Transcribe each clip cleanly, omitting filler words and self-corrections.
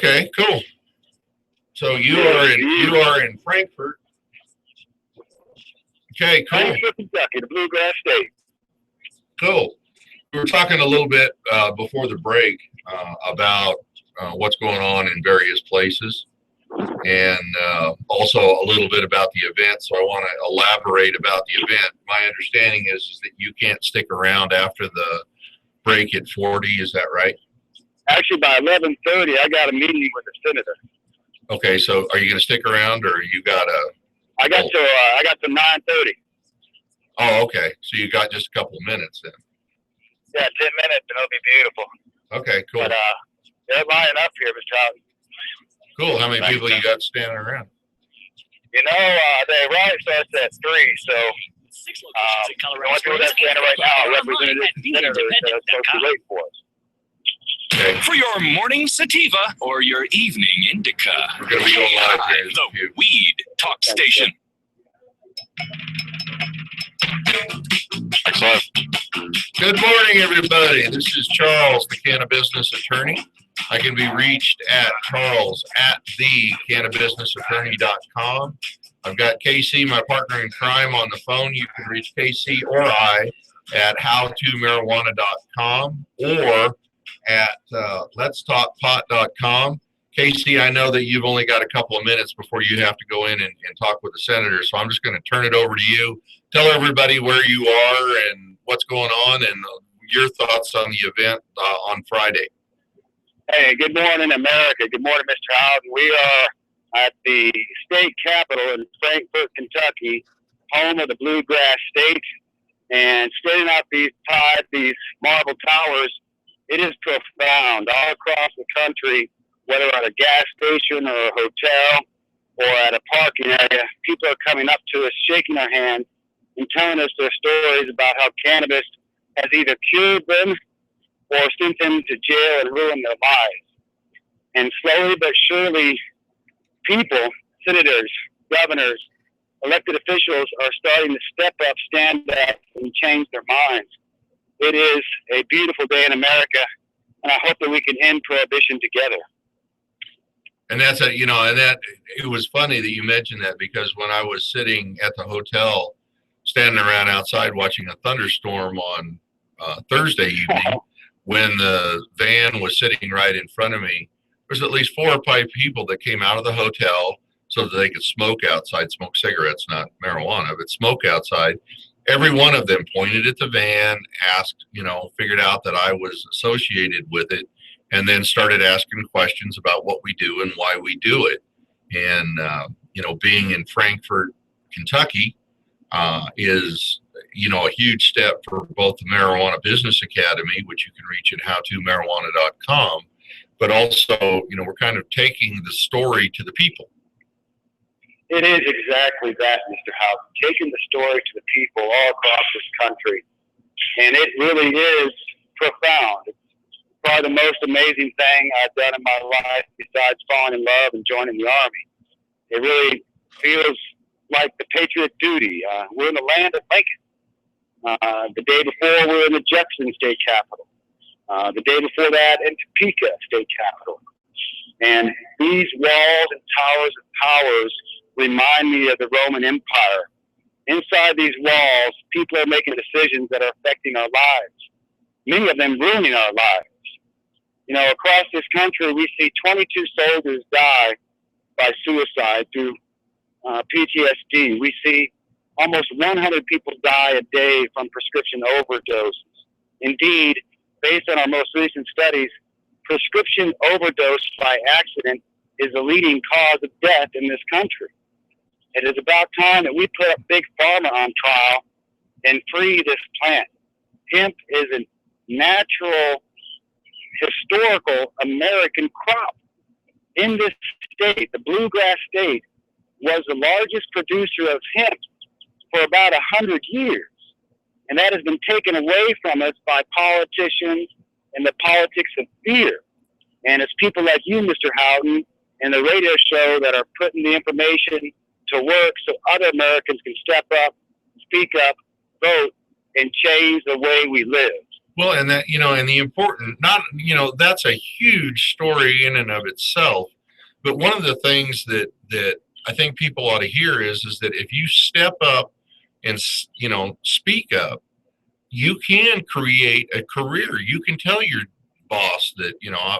Okay, cool. So you are in Frankfort. Okay, cool. Frankfort, Kentucky, the Bluegrass State. Cool. We were talking a little bit before the break about what's going on in various places, and also a little bit about the event. So I want to elaborate about the event. My understanding is that you can't stick around after the break at 40. Is that right? Actually, by 11:30, I got a meeting with the senator. Okay, so are you going to stick around, or you got a? I got to 9:30. Oh, okay. So you got just a couple of minutes then. Yeah, 10 minutes, and it'll be beautiful. Okay, cool. But they're lining up here, Mr. Houghton. Cool. How many people you got standing around? The rally starts at 3, so the only people that's standing right now are representatives and senators that are supposed to wait for us. Okay. For your morning sativa or your evening indica. We're going to be going live here. The Weed Talk Station. Excellent. Good morning, everybody. This is Charles, the Cannabusiness Attorney. I can be reached at charles@thecannabusinessattorney.com. I've got Casey, my partner in crime, on the phone. You can reach Casey or I at howtomarijuana.com or at letstalkpot.com. Casey, I know that you've only got a couple of minutes before you have to go in and talk with the senator, so I'm just going to turn it over to you. Tell everybody where you are and what's going on and your thoughts on the event on Friday. Hey, good morning, America. Good morning, Mr. Houghton. We are at the state capitol in Frankfort, Kentucky, home of the Bluegrass State, and standing out these marble towers, it is profound. All across the country, whether at a gas station or a hotel or at a parking area, people are coming up to us, shaking our hands, and telling us their stories about how cannabis has either cured them or sent them to jail and ruined their lives. And slowly but surely, people, senators, governors, elected officials are starting to step up, stand up, and change their minds. It is a beautiful day in America, and I hope that we can end prohibition together. And it was funny that you mentioned that, because when I was sitting at the hotel, standing around outside watching a thunderstorm on Thursday evening, when the van was sitting right in front of me, there's at least 4 or 5 people that came out of the hotel so that they could smoke outside, smoke cigarettes, not marijuana, but smoke outside. Every one of them pointed at the van, asked, figured out that I was associated with it, and then started asking questions about what we do and why we do it. And, being in Frankfort, Kentucky is, a huge step for both the Marijuana Business Academy, which you can reach at howtomarijuana.com, but also, we're kind of taking the story to the people. It is exactly that, Mr. Houghton, taking the story to the people all across this country. And it really is profound. It's probably the most amazing thing I've done in my life besides falling in love and joining the Army. It really feels like the patriot duty. We're in the land of Lincoln. The day before, we were in the Jefferson State Capitol. The day before that, in Topeka State Capitol. And these walls and towers of powers remind me of the Roman Empire. Inside these walls, people are making decisions that are affecting our lives, many of them ruining our lives. Across this country, we see 22 soldiers die by suicide through PTSD. We see almost 100 people die a day from prescription overdoses. Indeed, based on our most recent studies, prescription overdose by accident is the leading cause of death in this country. It is about time that we put up Big Pharma on trial and free this plant. Hemp is a natural, historical American crop. In this state, the Bluegrass State was the largest producer of hemp for about 100 years. And that has been taken away from us by politicians and the politics of fear. And it's people like you, Mr. Houghton, and the radio show that are putting the information to work so other Americans can step up, speak up, vote, and change the way we live. Well, and that, and the important, not, that's a huge story in and of itself. But one of the things that I think people ought to hear is that if you step up and, speak up, you can create a career. You can tell your boss that,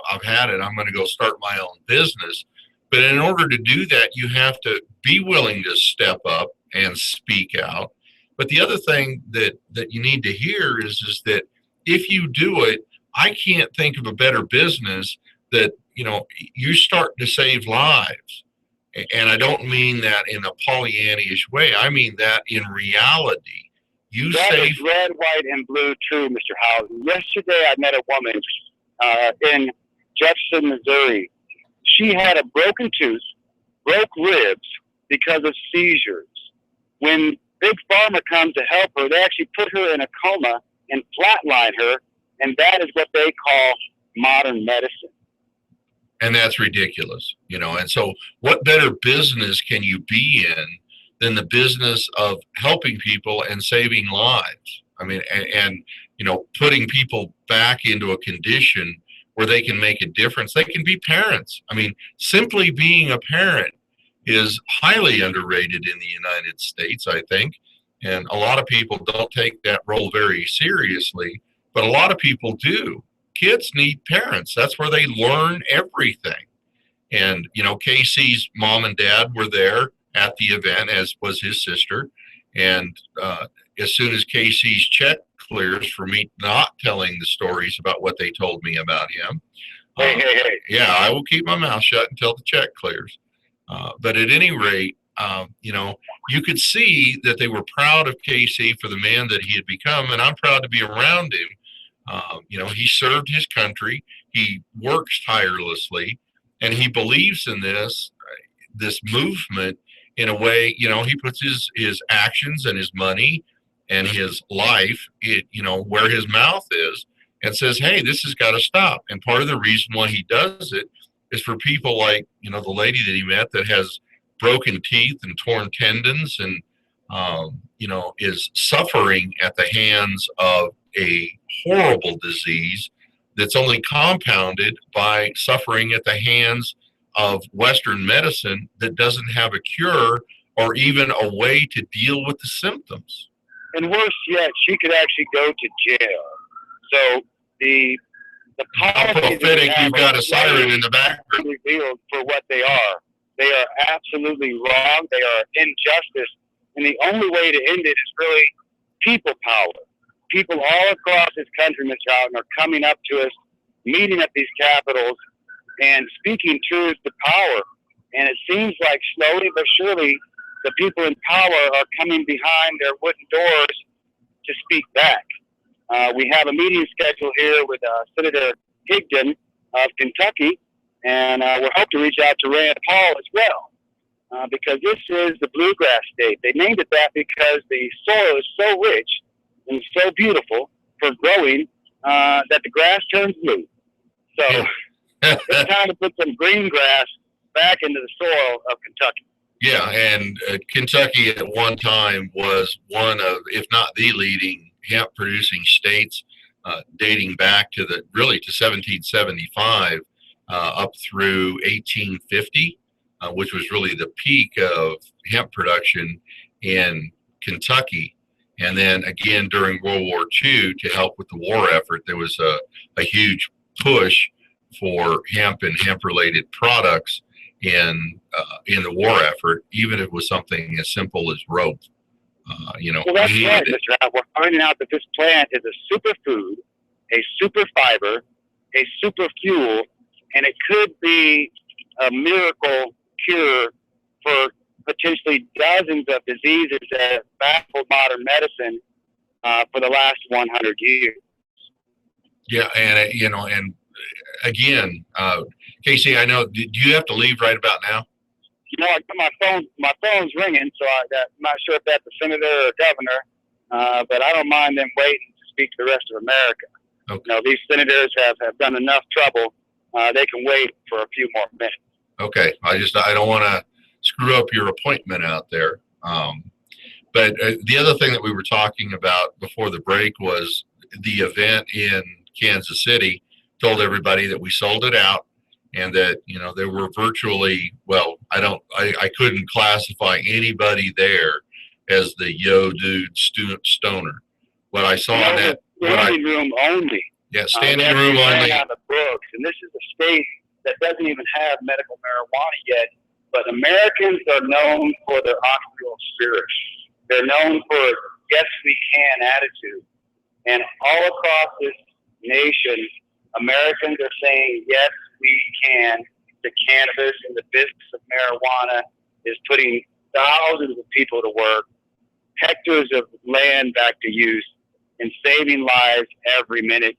I've had it. I'm going to go start my own business. But in order to do that, you have to be willing to step up and speak out. But the other thing that you need to hear is that if you do it, I can't think of a better business that, you start to save lives. And I don't mean that in a Pollyannish way. I mean that in reality. That is red, white, and blue true, Mr. Housen. Yesterday, I met a woman in Jefferson, Missouri. She had a broken tooth, broke ribs because of seizures. When Big Pharma comes to help her, they actually put her in a coma and flatline her, and that is what they call modern medicine. And that's ridiculous, and so what better business can you be in than the business of helping people and saving lives? I mean, and putting people back into a condition where they can make a difference. They can be parents. I mean, simply being a parent is highly underrated in the United States, I think. And a lot of people don't take that role very seriously, but a lot of people do. Kids need parents. That's where they learn everything. And, Casey's mom and dad were there at the event, as was his sister. And as soon as Casey's check clears for me not telling the stories about what they told me about him, hey. Yeah, I will keep my mouth shut until the check clears. But at any rate, you could see that they were proud of Casey for the man that he had become, and I'm proud to be around him. He served his country, he works tirelessly, and he believes in this movement in a way. He puts his actions and his money and his life, where his mouth is, and says, hey, this has got to stop. And part of the reason why he does it is for people like, the lady that he met that has broken teeth and torn tendons and, is suffering at the hands of a horrible disease that's only compounded by suffering at the hands of Western medicine that doesn't have a cure or even a way to deal with the symptoms. And worse yet, she could actually go to jail. So the how prophetic, you've got a siren in the background. Revealed for what they are. They are absolutely wrong. They are injustice. And the only way to end it is really people power. People all across this country, Mr. Houghton, are coming up to us, meeting at these capitals, and speaking truth to power. And it seems like slowly but surely the people in power are coming behind their wooden doors to speak back. We have a meeting scheduled here with Senator Higdon of Kentucky, and we're hoping to reach out to Rand Paul as well, because this is the bluegrass state. They named it that because the soil is so rich and so beautiful for growing that the grass turns blue. So it's time to put some green grass back into the soil of Kentucky. Yeah, and Kentucky at one time was one of, if not the leading hemp producing states, dating back to 1775 up through 1850, which was really the peak of hemp production in Kentucky. And then again during World War II, to help with the war effort, there was a huge push for hemp and hemp-related products in the war effort, even if it was something as simple as rope. Well, that's right, Mr. Howard. We're finding out that this plant is a superfood, a super fiber, a super fuel, and it could be a miracle cure for potentially dozens of diseases that have baffled modern medicine for the last 100 years. Yeah, and again, Casey, I know. Do you have to leave right about now? My phone's ringing, so I'm not sure if that's the senator or governor, but I don't mind them waiting to speak to the rest of America. Okay. These senators have done enough trouble. They can wait for a few more minutes. Okay. I don't want to screw up your appointment out there. But the other thing that we were talking about before the break was the event in Kansas City, told everybody that we sold it out, and that, you know, there were virtually, well, I couldn't classify anybody there as the yo dude stoner. What I saw in that, standing room only. Yeah, standing room only. On the books, and this is a state that doesn't even have medical marijuana yet. But Americans are known for their entrepreneurial spirit. They're known for yes we can attitude, and all across this nation, Americans are saying yes we can to cannabis, and the business of marijuana is putting thousands of people to work, hectares of land back to use, and saving lives every minute.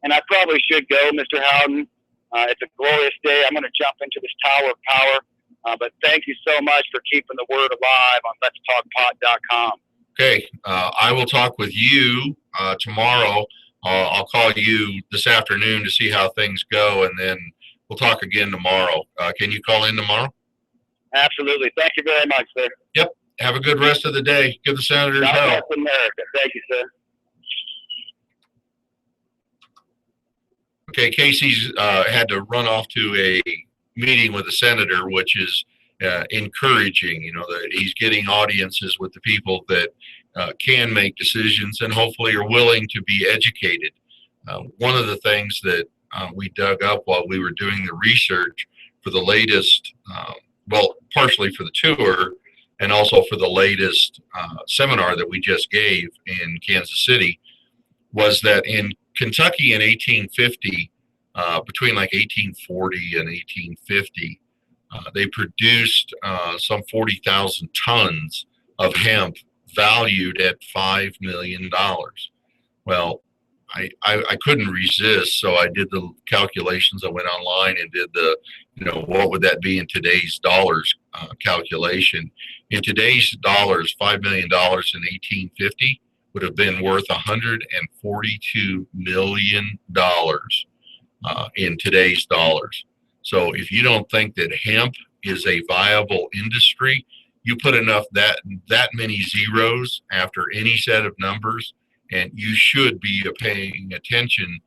And I probably should go, Mr. Howden. It's a glorious day. I'm going to jump into this tower of power. But thank you so much for keeping the word alive on letstalkpot.com. Okay. I will talk with you tomorrow. I'll call you this afternoon to see how things go, and then we'll talk again tomorrow. Can you call in tomorrow? Absolutely. Thank you very much, sir. Yep. Have a good rest of the day. Give the senators hell. God bless America. Thank you, sir. Okay, Casey's had to run off to a meeting with a senator, which is encouraging. You know, that he's getting audiences with the people that can make decisions and hopefully are willing to be educated. One of the things that we dug up while we were doing the research for the latest, well, partially for the tour and also for the latest seminar that we just gave in Kansas City, was that in Kentucky in 1850, between like 1840 and 1850, they produced some 40,000 tons of hemp valued at $5 million. Well, I couldn't resist, so I did the calculations. I went online and did the, you know, what would that be in today's dollars calculation. In today's dollars, $5 million in 1850 would have been worth $142 million in today's dollars. So if you don't think that hemp is a viable industry, you put enough that many zeros after any set of numbers, and you should be paying attention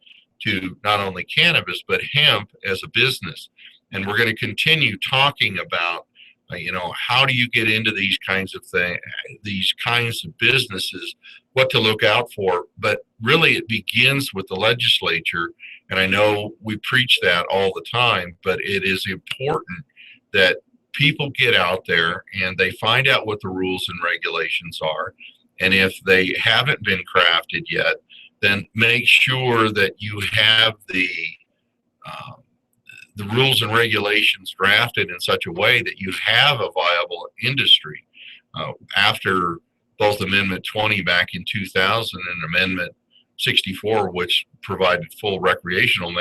to not only cannabis but hemp as a business. And we're going to continue talking about you know, how do you get into these kinds of things, these kinds of businesses, what to look out for. But really it begins with the legislature. And I know we preach that all the time, but it is important that people get out there and they find out what the rules and regulations are. And if they haven't been crafted yet, then make sure that you have the rules and regulations drafted in such a way that you have a viable industry. After both Amendment 20 back in 2000 and Amendment 64, which provided full recreational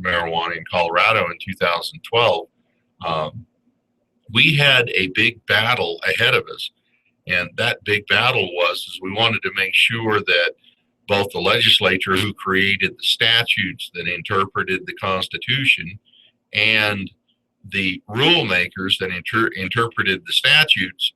marijuana in Colorado in 2012, we had a big battle ahead of us. And that big battle was we wanted to make sure that both the legislature who created the statutes that interpreted the Constitution and the rule makers that interpreted the statutes,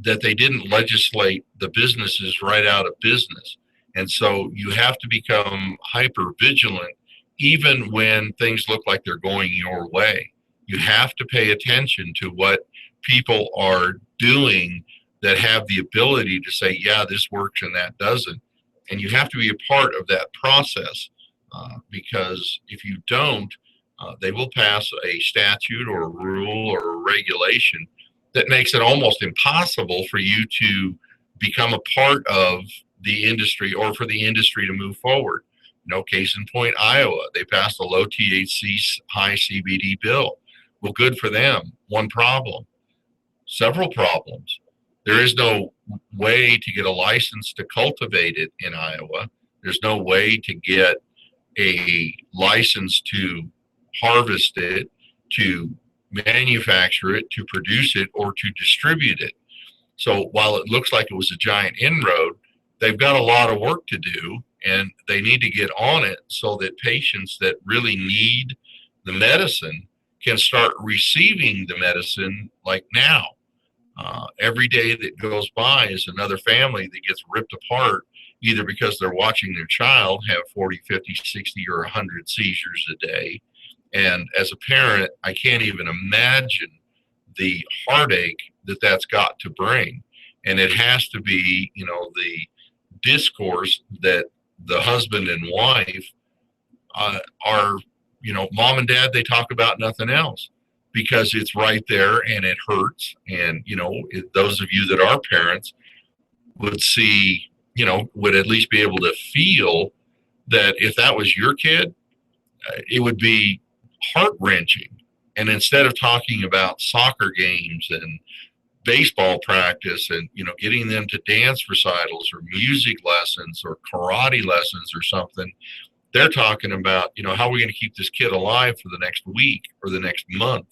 that they didn't legislate the businesses right out of business. And so you have to become hyper vigilant even when things look like they're going your way. You have to pay attention to what people are doing that have the ability to say, yeah, this works and that doesn't. And you have to be a part of that process, because if you don't, they will pass a statute or a rule or a regulation that makes it almost impossible for you to become a part of the industry or for the industry to move forward. No case in point, Iowa. They passed a low THC, high CBD bill. Well, good for them. One problem. Several problems. There is no way to get a license to cultivate it in Iowa. There's no way to get a license to harvest it, to manufacture it, to produce it, or to distribute it. So while it looks like it was a giant inroad, they've got a lot of work to do, and they need to get on it so that patients that really need the medicine can start receiving the medicine like now. Every day that goes by is another family that gets ripped apart either because they're watching their child have 40, 50, 60, or 100 seizures a day. And as a parent, I can't even imagine the heartache that that's got to bring. And it has to be, the discourse that the husband and wife are, mom and dad, they talk about nothing else because it's right there and it hurts. And, those of you that are parents would see, would at least be able to feel that if that was your kid, it would be heart wrenching. And instead of talking about soccer games and baseball practice and, getting them to dance recitals or music lessons or karate lessons or something, they're talking about, how are we going to keep this kid alive for the next week or the next month?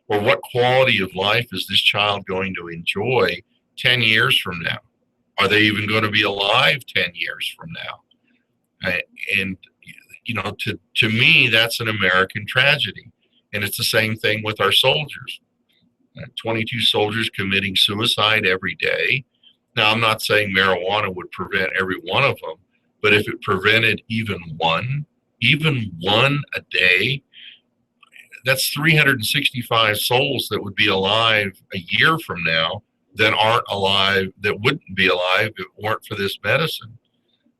Or what quality of life is this child going to enjoy 10 years from now? Are they even going to be alive 10 years from now? And, to me, that's an American tragedy. And it's the same thing with our soldiers. 22 soldiers committing suicide every day. Now, I'm not saying marijuana would prevent every one of them, but if it prevented even one a day, that's 365 souls that would be alive a year from now that aren't alive, that wouldn't be alive if it weren't for this medicine.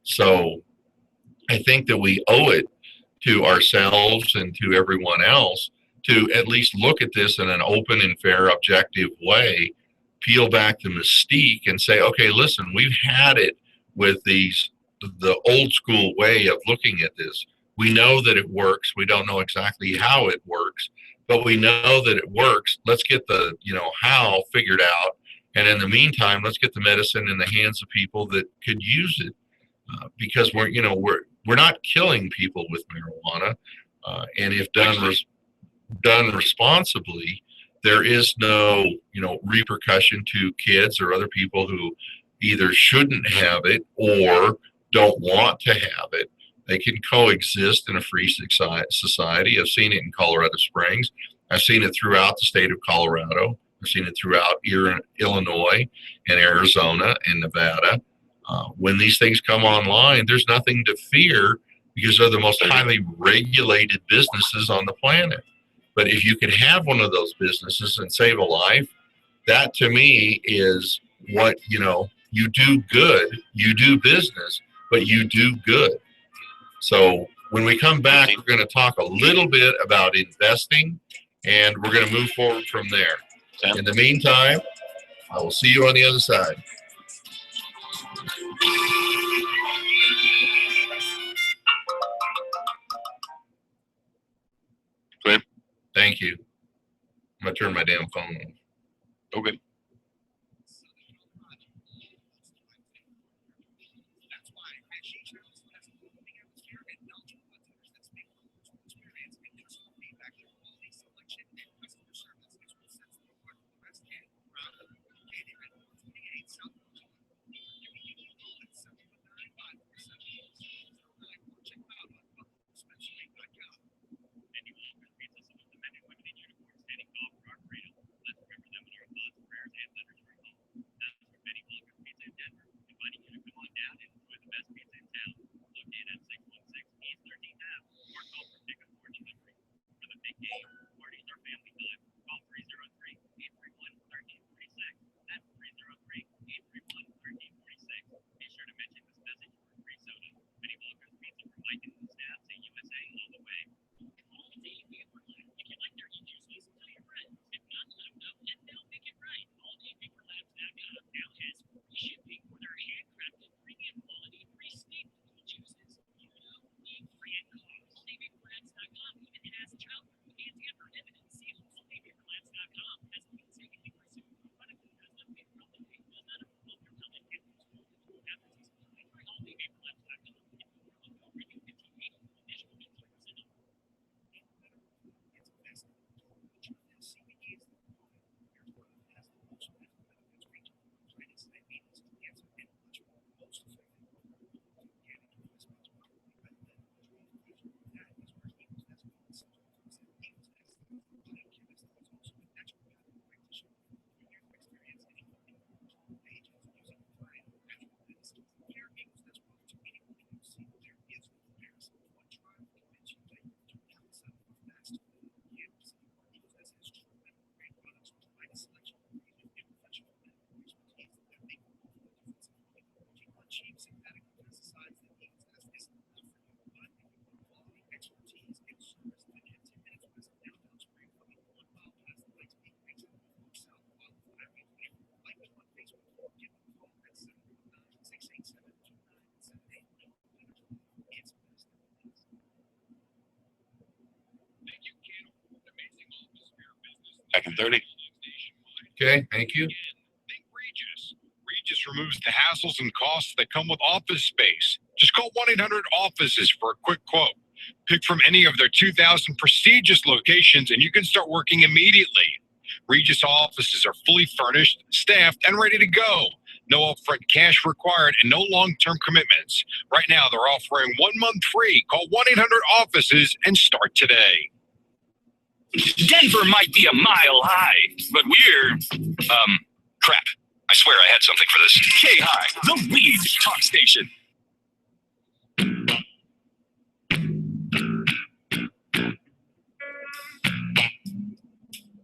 So I think that we owe it to ourselves and to everyone else to at least look at this in an open and fair, objective way, peel back the mystique and say, okay, listen, we've had it with the old school way of looking at this. We know that it works. We don't know exactly how it works, but we know that it works. Let's get the, how figured out. And in the meantime, let's get the medicine in the hands of people that could use it. Because we're not killing people with marijuana, and if done responsibly, there is no repercussion to kids or other people who either shouldn't have it or don't want to have it. They can coexist in a free society. I've seen it in Colorado Springs. I've seen it throughout the state of Colorado. I've seen it throughout Illinois and Arizona and Nevada. When these things come online, there's nothing to fear because they're the most highly regulated businesses on the planet. But if you can have one of those businesses and save a life, that to me is what, you do good, you do business, but you do good. So when we come back, we're going to talk a little bit about investing and we're going to move forward from there. In the meantime, I will see you on the other side. Clear. Thank you. I'm going to turn my damn phone on. Okay. Back in 30. Okay, thank you. Think Regis. Regis removes the hassles and costs that come with office space. Just call 1-800-OFFICES for a quick quote. Pick from any of their 2,000 prestigious locations and you can start working immediately. Regis offices are fully furnished, staffed, and ready to go. No upfront cash required and no long-term commitments. Right now, they're offering 1 month free. Call 1-800-OFFICES and start today. Denver might be a mile high, but we're, crap. I swear I had something for this. K-High, the weed talk station.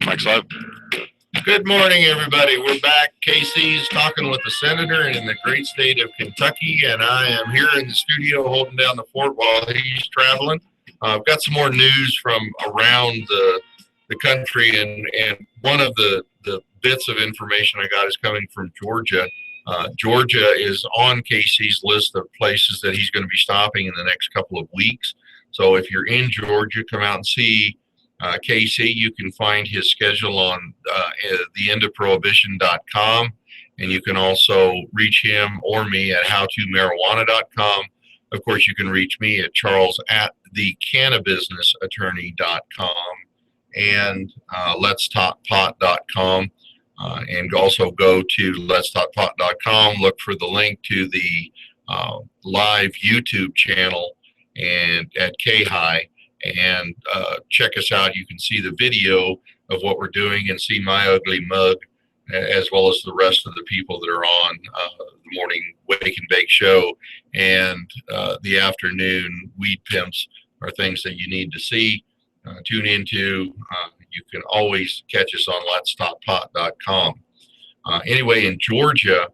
Mike's live. Good morning, everybody. We're back. KC's talking with the senator in the great state of Kentucky, and I am here in the studio holding down the fort while he's traveling. I've got some more news from around the country, and one of the bits of information I got is coming from Georgia. Georgia is on KC's list of places that he's going to be stopping in the next couple of weeks. So if you're in Georgia, come out and see KC. You can find his schedule on theendofprohibition.com, and you can also reach him or me at howtomarijuana.com. Of course, you can reach me at charles@thecannabusinessattorney.com and letstalkpot.com. And also go to letstalkpot.com, look for the link to the live YouTube channel and at K-High, and check us out. You can see the video of what we're doing and see my ugly mug, as well as the rest of the people that are on the morning Wake and Bake show and the afternoon Weed Pimps are things that you need to see, tune into. You can always catch us on letstalkpot.com. Anyway, in Georgia,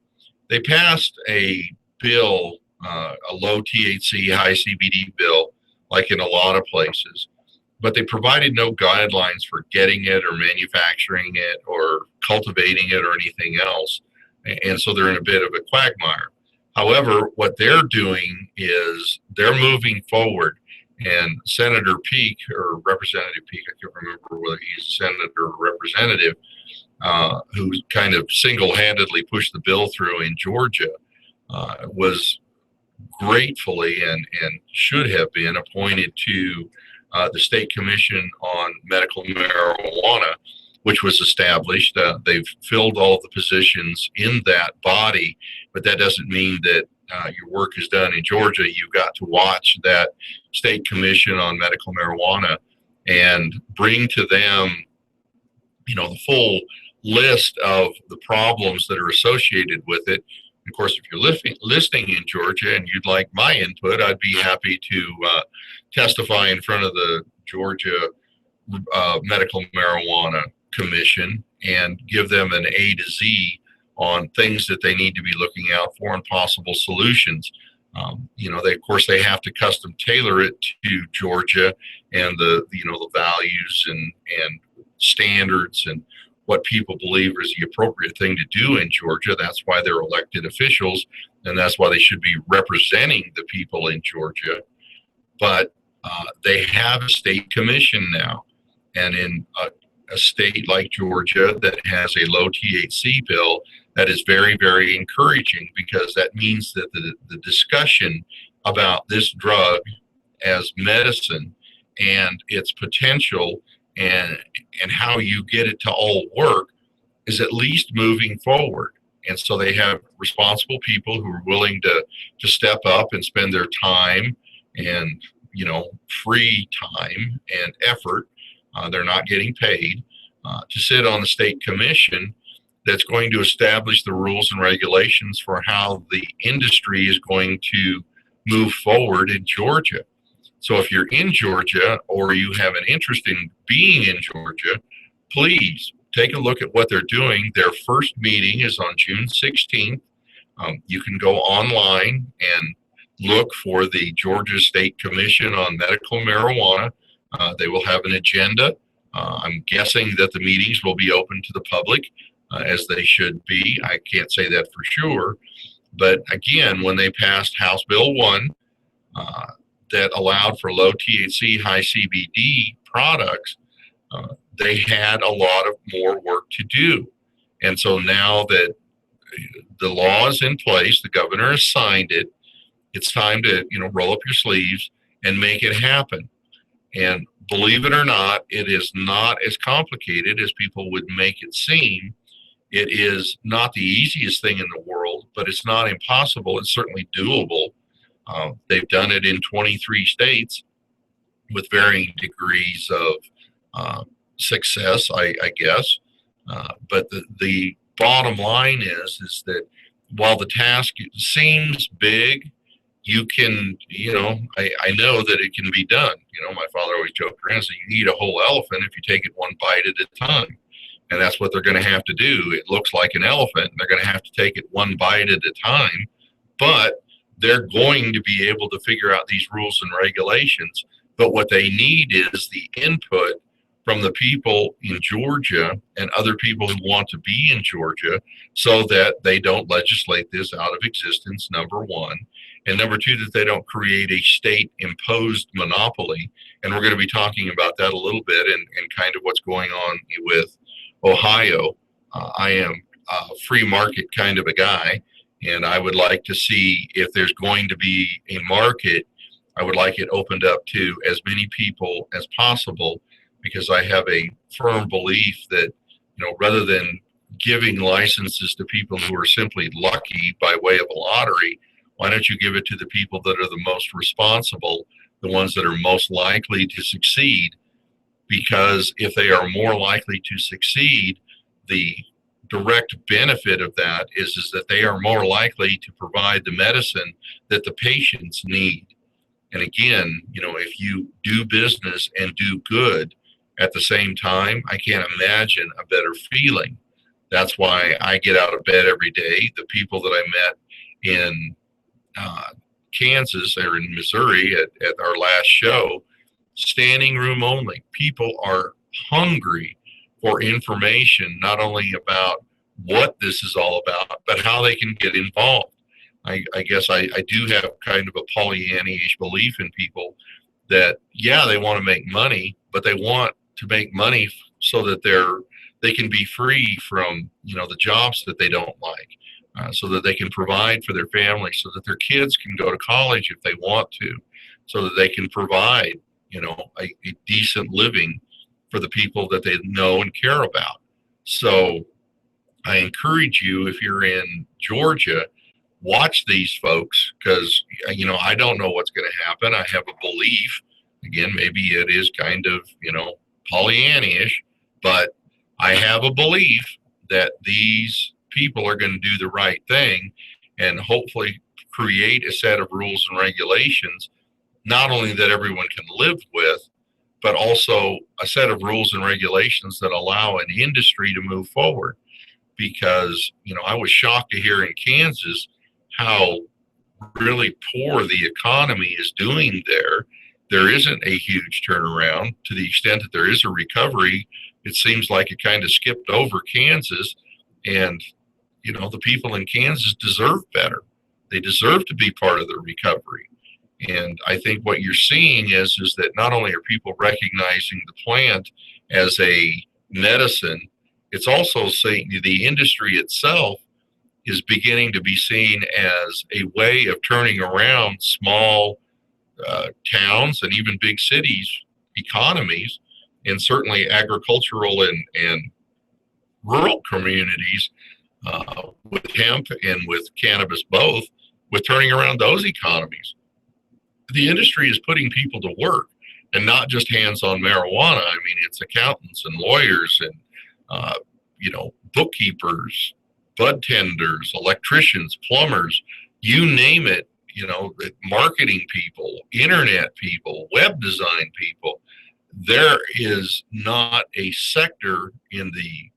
they passed a bill, a low THC, high CBD bill, like in a lot of places, but they provided no guidelines for getting it or manufacturing it or cultivating it or anything else. And so they're in a bit of a quagmire. However, what they're doing is they're moving forward. And Senator Peake, or Representative Peake, I can't remember whether he's a senator or representative, who kind of single-handedly pushed the bill through in Georgia, was gratefully and should have been appointed to the State Commission on Medical Marijuana, which was established. They've filled all the positions in that body, but that doesn't mean that your work is done in Georgia. You've got to watch that State Commission on Medical Marijuana and bring to them, the full list of the problems that are associated with it. Of course, if you're listening in Georgia and you'd like my input, I'd be happy to testify in front of the Georgia Medical Marijuana Commission and give them an A to Z on things that they need to be looking out for and possible solutions. They have to custom tailor it to Georgia and the values and standards and what people believe is the appropriate thing to do in Georgia. That's why they're elected officials, and that's why they should be representing the people in Georgia. But they have a state commission now, and in a state like Georgia that has a low THC bill, that is very, very encouraging, because that means that the discussion about this drug as medicine and its potential and how you get it to all work is at least moving forward. And so they have responsible people who are willing to step up and spend their time and, free time and effort. They're not getting paid to sit on the state commission that's going to establish the rules and regulations for how the industry is going to move forward in Georgia. So if you're in Georgia or you have an interest in being in Georgia, please take a look at what they're doing. Their first meeting is on June 16th. You can go online and look for the Georgia State Commission on Medical Marijuana. They will have an agenda. I'm guessing that the meetings will be open to the public, as they should be. I can't say that for sure. But again, when they passed House Bill 1, that allowed for low THC, high CBD products, they had a lot of more work to do. And so now that the law is in place, the governor has signed it, it's time to, roll up your sleeves and make it happen. And believe it or not, it is not as complicated as people would make it seem. It is not the easiest thing in the world, but it's not impossible. It's certainly doable. They've done it in 23 states with varying degrees of success, I guess. But the bottom line is that while the task seems big, you can, I know that it can be done. My father always joked around and said, you eat a whole elephant if you take it one bite at a time. And that's what they're going to have to do. It looks like an elephant. They're going to have to take it one bite at a time, but they're going to be able to figure out these rules and regulations. But what they need is the input from the people in Georgia and other people who want to be in Georgia so that they don't legislate this out of existence, number one. And number two, that they don't create a state imposed monopoly. And we're going to be talking about that a little bit and kind of what's going on with Ohio. I am a free market kind of a guy, and I would like to see if there's going to be a market, I would like it opened up to as many people as possible, because I have a firm belief that, rather than giving licenses to people who are simply lucky by way of a lottery, why don't you give it to the people that are the most responsible, the ones that are most likely to succeed? Because if they are more likely to succeed, the direct benefit of that is that they are more likely to provide the medicine that the patients need. And again, if you do business and do good at the same time, I can't imagine a better feeling. That's why I get out of bed every day. The people that I met in Kansas or in Missouri at our last show, standing room only. People are hungry for information, not only about what this is all about, but how they can get involved. I guess I do have kind of a Pollyanna-ish belief in people that, yeah, they want to make money, but they want to make money so that they can be free from, the jobs that they don't like. So that they can provide for their family, so that their kids can go to college if they want to, so that they can provide, a decent living for the people that they know and care about. So I encourage you, if you're in Georgia, watch these folks, because, I don't know what's going to happen. I have a belief, again, maybe it is kind of, Pollyanna-ish, but I have a belief that these people are going to do the right thing and hopefully create a set of rules and regulations, not only that everyone can live with, but also a set of rules and regulations that allow an industry to move forward. Because, I was shocked to hear in Kansas how really poor the economy is doing there. There isn't a huge turnaround. To the extent that there is a recovery, it seems like it kind of skipped over Kansas. And the people in Kansas deserve better. They deserve to be part of the recovery. And I think what you're seeing is that not only are people recognizing the plant as a medicine, it's also saying the industry itself is beginning to be seen as a way of turning around small towns and even big cities economies, and certainly agricultural and rural communities with hemp and with cannabis both, with turning around those economies. The industry is putting people to work, and not just hands-on marijuana. I mean, it's accountants and lawyers and, bookkeepers, bud tenders, electricians, plumbers, you name it, marketing people, internet people, web design people. There is not a sector in the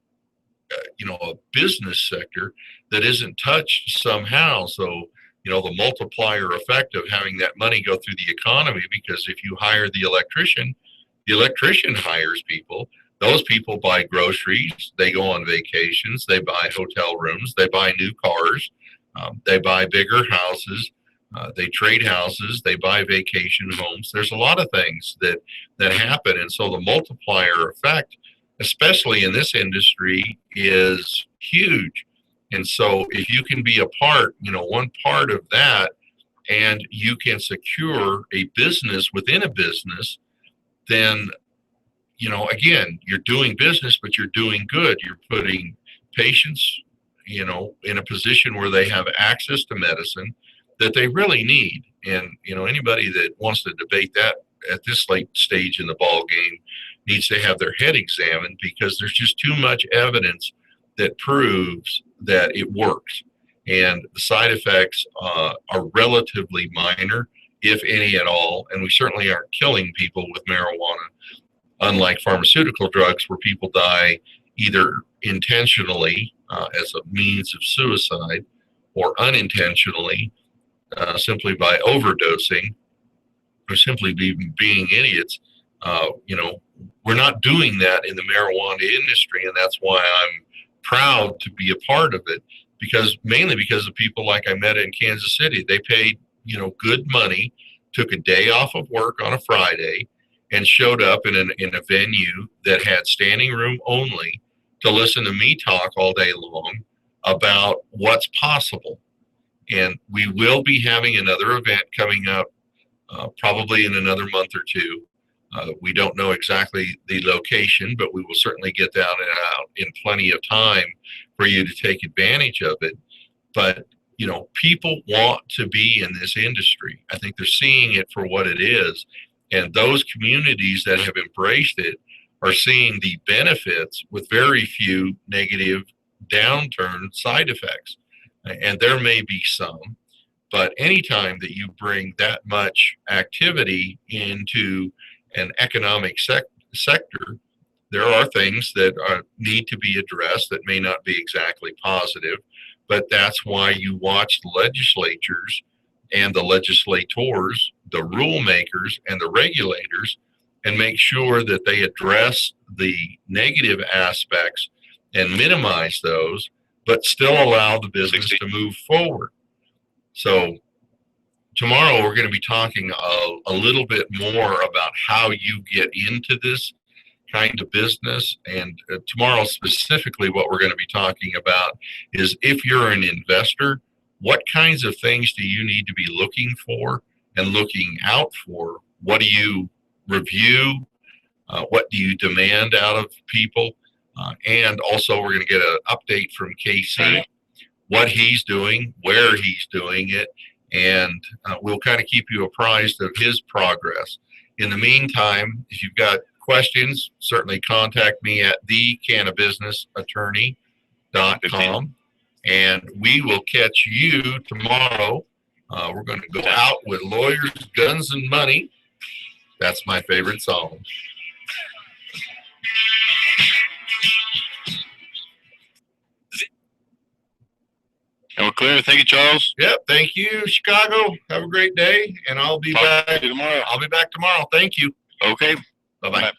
a business sector that isn't touched somehow. So, the multiplier effect of having that money go through the economy, because if you hire the electrician hires people. Those people buy groceries, they go on vacations, they buy hotel rooms, they buy new cars, they buy bigger houses, they trade houses, they buy vacation homes. There's a lot of things that happen. And so the multiplier effect especially in this industry, is huge. And so if you can be a part, one part of that, and you can secure a business within a business, then, again, you're doing business, but you're doing good. You're putting patients, in a position where they have access to medicine that they really need. And, anybody that wants to debate that at this late stage in the ball game needs to have their head examined, because there's just too much evidence that proves that it works. And the side effects are relatively minor, if any at all. And we certainly aren't killing people with marijuana, unlike pharmaceutical drugs where people die either intentionally as a means of suicide, or unintentionally simply by overdosing, or simply being idiots. We're not doing that in the marijuana industry, and that's why I'm proud to be a part of it, mainly because of people like I met in Kansas City. They paid, good money, took a day off of work on a Friday, and showed up in a venue that had standing room only to listen to me talk all day long about what's possible. And we will be having another event coming up probably in another month or two. We don't know exactly the location, but we will certainly get that out in plenty of time for you to take advantage of it. But, people want to be in this industry. I think they're seeing it for what it is. And those communities that have embraced it are seeing the benefits with very few negative downturn side effects. And there may be some, but anytime that you bring that much activity into an economic sector, there are things that need to be addressed that may not be exactly positive. But that's why you watch the legislatures and the legislators, the rule makers and the regulators, and make sure that they address the negative aspects and minimize those, but still allow the business to move forward. So tomorrow we're going to be talking a little bit more about how you get into this kind of business. And tomorrow specifically what we're going to be talking about is, if you're an investor, what kinds of things do you need to be looking for and looking out for? What do you review? What do you demand out of people? And also we're going to get an update from KC, what he's doing, where he's doing it, and we'll kind of keep you apprised of his progress. In the meantime, if you've got questions, certainly contact me at thecannabusinessattorney.com, and we will catch you tomorrow. We're going to go out with Lawyers, Guns, and Money. That's my favorite song. And we're clear. Thank you, Charles. Yep. Thank you, Chicago. Have a great day, and I'll be back tomorrow. I'll be back tomorrow. Thank you. Okay. Bye-bye. Bye.